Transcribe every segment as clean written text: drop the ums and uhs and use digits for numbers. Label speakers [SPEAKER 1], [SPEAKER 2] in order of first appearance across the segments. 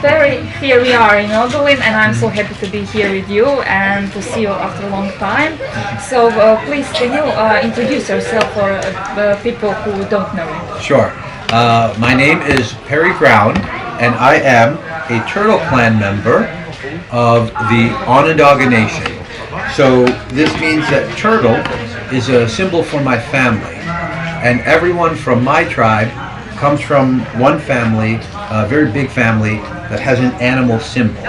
[SPEAKER 1] Perry, here we are in Ogulin, and I'm so happy to be here with you and to see you after a long time. So please, can you introduce yourself for people who don't know you?
[SPEAKER 2] Sure. My name is Perry Ground, and I am a Turtle Clan member of the Onondaga Nation. So this means that turtle is a symbol for my family, and everyone from my tribe comes from one family, a very big family that has an animal symbol.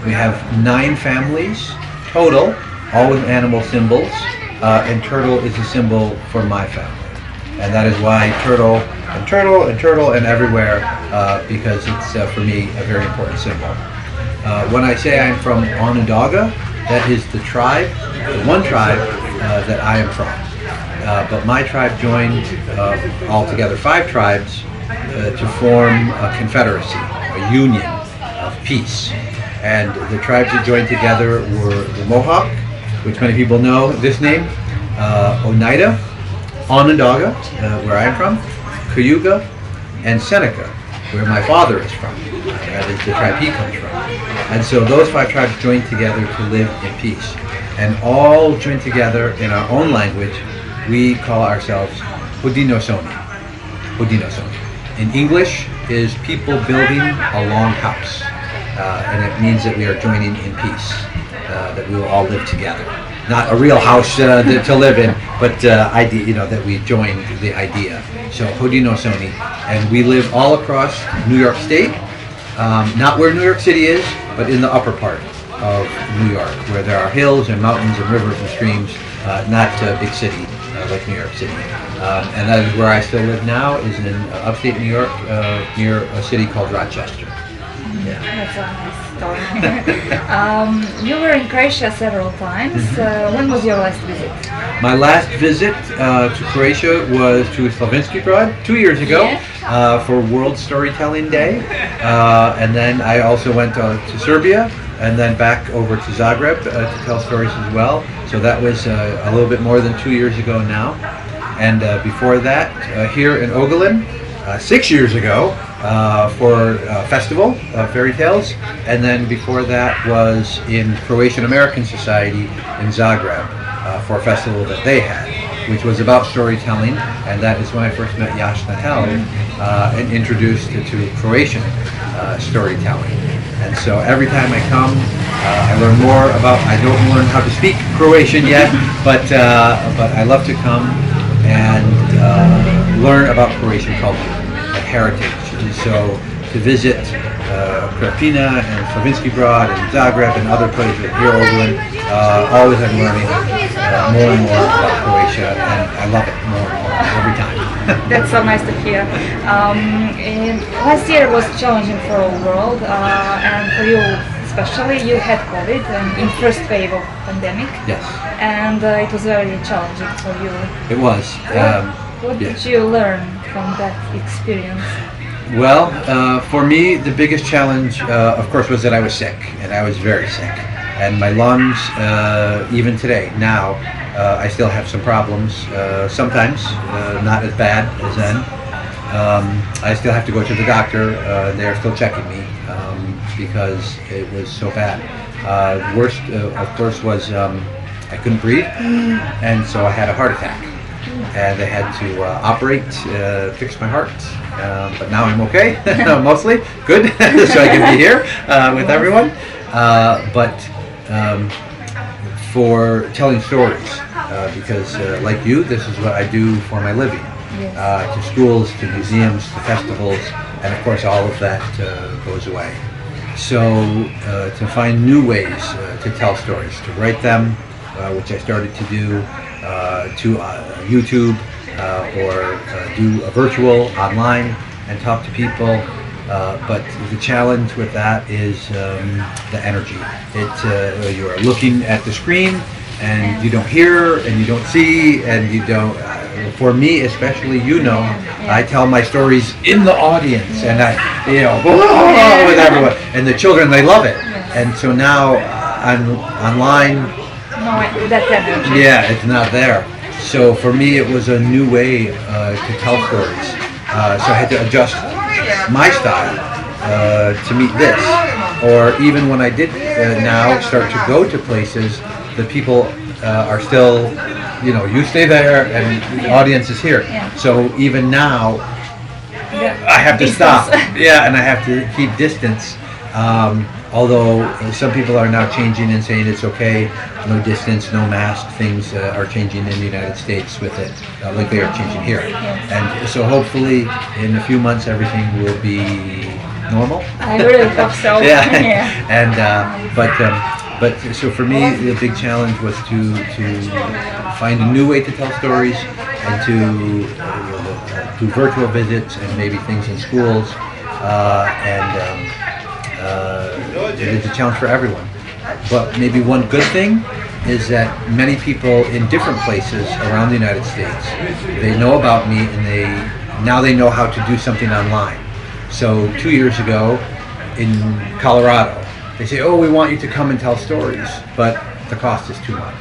[SPEAKER 2] We have 9 families total, all with animal symbols, and turtle is a symbol for my family. And that is why turtle and turtle and turtle and everywhere, because it's for me a very important symbol. When I say I'm from Onondaga, that is the tribe, the one tribe that I am from. But my tribe joined altogether 5 tribes to form a confederacy, a union of peace. And the tribes that joined together were the Mohawk, which many people know this name, Oneida, Onondaga, where I'm from, Cayuga, and Seneca, where my father is from. That is the tribe he comes from. And so those 5 tribes joined together to live in peace. And all joined together in our own language. We call ourselves Hodinosoni. Hodinosoni. In English is people building a long house. And it means that we are joining in peace, that we will all live together. Not a real house to live in, but idea, that we joined the idea. So Hodinosoni, and we live all across New York State, not where New York City is, but in the upper part of New York, where there are hills and mountains and rivers and streams, not a big city like New York City. And that is where I still live now, is in upstate New York, near a city called Rochester.
[SPEAKER 1] Yeah. That's a nice story. You were in Croatia several times. When was your last visit?
[SPEAKER 2] My last visit to Croatia was to Slovenski Brod 2 years ago.
[SPEAKER 1] Yes.
[SPEAKER 2] For World Storytelling Day, and then I also went to Serbia, and then back over to Zagreb to tell stories as well. So that was a little bit more than 2 years ago now. And before that, here in Ogulin, 6 years ago, for a festival of fairy tales, and then before that was in Croatian American Society in Zagreb for a festival that they had, which was about storytelling, and that is when I first met Jasna Held and introduced to Croatian storytelling. And so every time I come, I learn more about. I don't learn how to speak Croatian yet, but I love to come and learn about Croatian culture and heritage. And so to visit Krapina and Slovenski Brod and Zagreb and other places here in Ogulin, always I'm learning more and more about Croatia, and I love it more and more every time.
[SPEAKER 1] That's so nice to hear. Last year was challenging for all world, and for you especially. You had COVID in first wave of pandemic.
[SPEAKER 2] Yes.
[SPEAKER 1] And it was very challenging for you.
[SPEAKER 2] It was.
[SPEAKER 1] What did you learn from that experience?
[SPEAKER 2] Well, for me, the biggest challenge, of course, was that I was sick, and I was very sick. And my lungs, even today, now, I still have some problems. Sometimes, not as bad as then. I still have to go to the doctor. They're still checking me because it was so bad. Worst, of course, was I couldn't breathe, and so I had a heart attack. And they had to operate, fix my heart. But now I'm okay, mostly good, so I can be here with everyone. But for telling stories, because like you, this is what I do for my living.
[SPEAKER 1] Yes.
[SPEAKER 2] To schools, to museums, to festivals, and of course all of that goes away. So to find new ways to tell stories, to write them, which I started to do, to YouTube, or do a virtual online and talk to people. But the challenge with that is the energy. You are looking at the screen and you don't hear and you don't see and you don't. For me, especially, I tell my stories in the audience and I, with everyone, and the children, they love it. And so now online.
[SPEAKER 1] No, that's energy.
[SPEAKER 2] Yeah, it's not there. So for me, it was a new way to tell stories. So I had to adjust my style to meet this. Or even when I did now start to go to places, the people are still, you stay there and the audience is here.
[SPEAKER 1] Yeah.
[SPEAKER 2] So even now, I have to stop. Yeah, and I have to keep distance. Although some people are now changing and saying it's okay, no distance, no mask, things are changing in the United States with it, like they are changing here. And so hopefully in a few months everything will be normal.
[SPEAKER 1] I really hope so.
[SPEAKER 2] Yeah. And but so for me the big challenge was to find a new way to tell stories and to do virtual visits and maybe things in schools it's a challenge for everyone. But maybe one good thing is that many people in different places around the United States, they know about me and now they know how to do something online. So 2 years ago in Colorado, they say, oh, we want you to come and tell stories, but the cost is too much.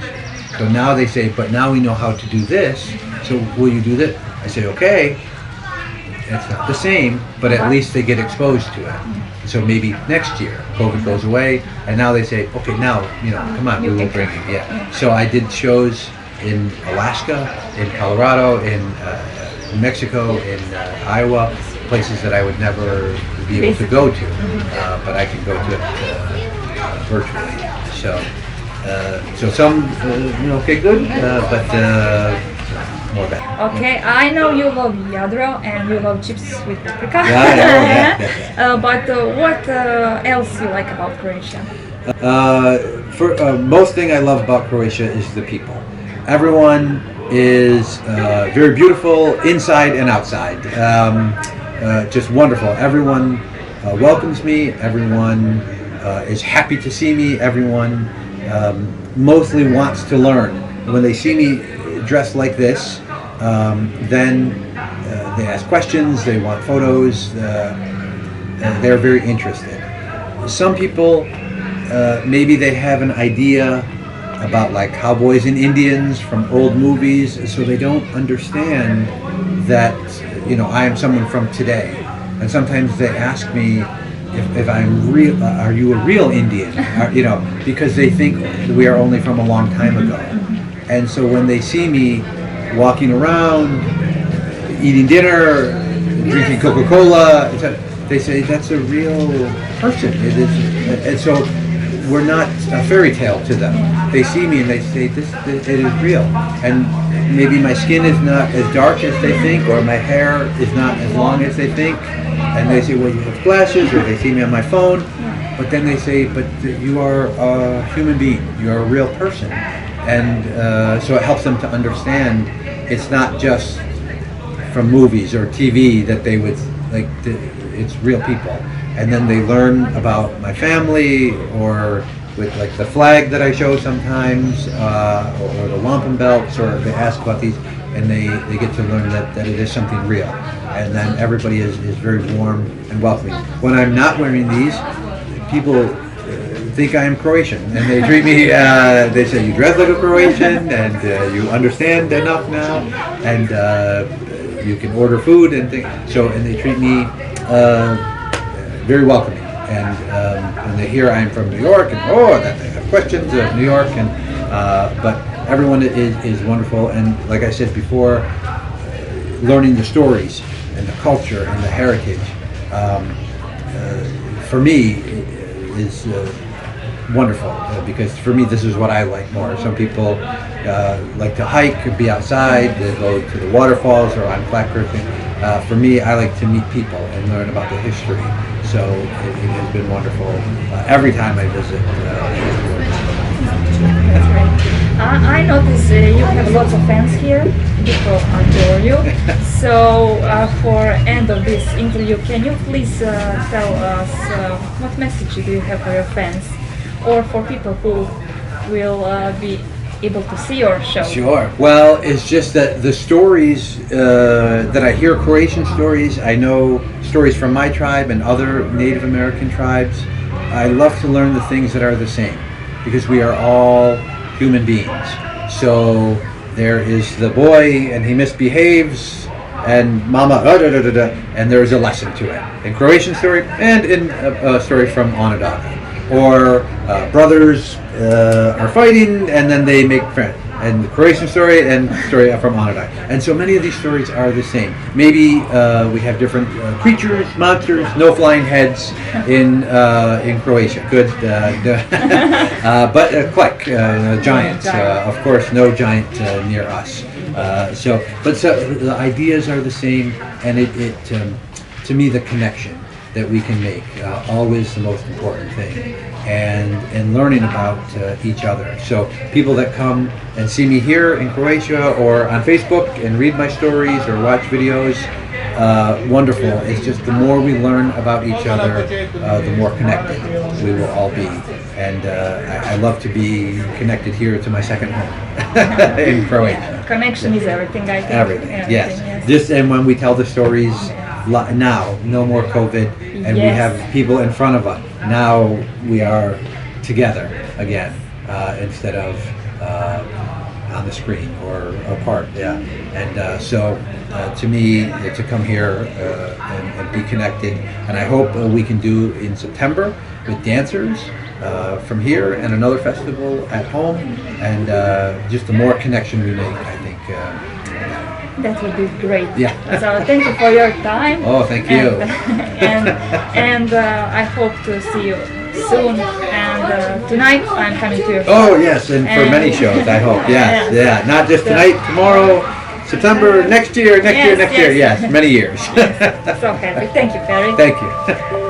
[SPEAKER 2] So now they say, but now we know how to do this, so will you do this? I say, okay. It's not the same, but at least they get exposed to it. So maybe next year, COVID goes away, and now they say, okay, now, come on, we will bring you. Yeah. So I did shows in Alaska, in Colorado, in Mexico, in Iowa, places that I would never be able to go to, but I can go to it virtually. So some, okay, good, but more bad.
[SPEAKER 1] Okay, I know you love jadro and you love chips with paprika.
[SPEAKER 2] Yeah.
[SPEAKER 1] But what else you like about Croatia?
[SPEAKER 2] Most thing I love about Croatia is the people. Everyone is very beautiful inside and outside. Just wonderful. Everyone welcomes me. Everyone is happy to see me. Everyone mostly wants to learn. When they see me dressed like this, then they ask questions, they want photos, they're very interested. Some people, maybe they have an idea about like cowboys and Indians from old movies, so they don't understand that, I am someone from today. And sometimes they ask me if I'm real, are you a real Indian? Because they think we are only from a long time ago. And so when they see me walking around, eating dinner, drinking Coca-Cola, they say that's a real person. It is, and so we're not a fairy tale to them. They see me and they say it is real. And maybe my skin is not as dark as they think, or my hair is not as long as they think. And they say, well, you have glasses, or they see me on my phone. But then they say, but you are a human being. You are a real person. And so it helps them to understand it's not just from movies or TV that they would, like, it's real people. And then they learn about my family, or with like the flag that I show sometimes, or the wampum belts, or they ask about these, and they get to learn that it is something real. And then everybody is very warm and welcoming. When I'm not wearing these, people think I am Croatian, and they treat me, they say, you dress like a Croatian, and you understand enough now, and you can order food and things. So, and they treat me very welcoming. And they hear I'm from New York, and that they have questions of New York, and but everyone is wonderful. And like I said before, learning the stories and the culture and the heritage, for me, is wonderful, because for me this is what I like more. Some people like to hike, be outside, they go to the waterfalls or on Klek or thing. For me, I like to meet people and learn about the history. So it has been wonderful every time I visit.
[SPEAKER 1] That's great. I notice you have lots of fans here. People adore you. So for end of this interview, can you please tell us what message do you have for your fans, or for people who will be able to see your show?
[SPEAKER 2] Sure. Well, it's just that the stories that I hear, Croatian stories, I know stories from my tribe and other Native American tribes. I love to learn the things that are the same, because we are all human beings. So there is the boy and he misbehaves, and mama, and there's a lesson to it. In Croatian story and in a story from Onondaga. Or brothers are fighting and then they make friends. And the Croatian story and story from Onondaga. And so many of these stories are the same. Maybe we have different creatures, monsters, no flying heads in Croatia. Good, but Klek, giants. Of course, no giant near us. So the ideas are the same, and it to me the connection that we can make always the most important thing, and learning about each other. So people that come and see me here in Croatia or on Facebook and read my stories or watch videos, wonderful. It's just the more we learn about each other, the more connected we will all be. And I love to be connected here to my second home in Croatia.
[SPEAKER 1] Connection is everything, I think.
[SPEAKER 2] Everything, yes. Just, and when we tell the stories now, no more COVID, and we have people in front of us. Now we are together again, instead of on the screen or apart. Yeah, and so to me, to come here and be connected, and I hope we can do in September with dancers from here and another festival at home, and just the more connection we make, I think.
[SPEAKER 1] That would be great.
[SPEAKER 2] Yeah.
[SPEAKER 1] So thank you for your time.
[SPEAKER 2] Oh, thank you.
[SPEAKER 1] And I hope to see you soon. And tonight I'm coming to your show.
[SPEAKER 2] Oh yes, and for many shows, I hope. Yes, yeah. Not just tonight, tomorrow, September, next year. Yes, many years.
[SPEAKER 1] So happy. Thank you, Perry.
[SPEAKER 2] Thank you.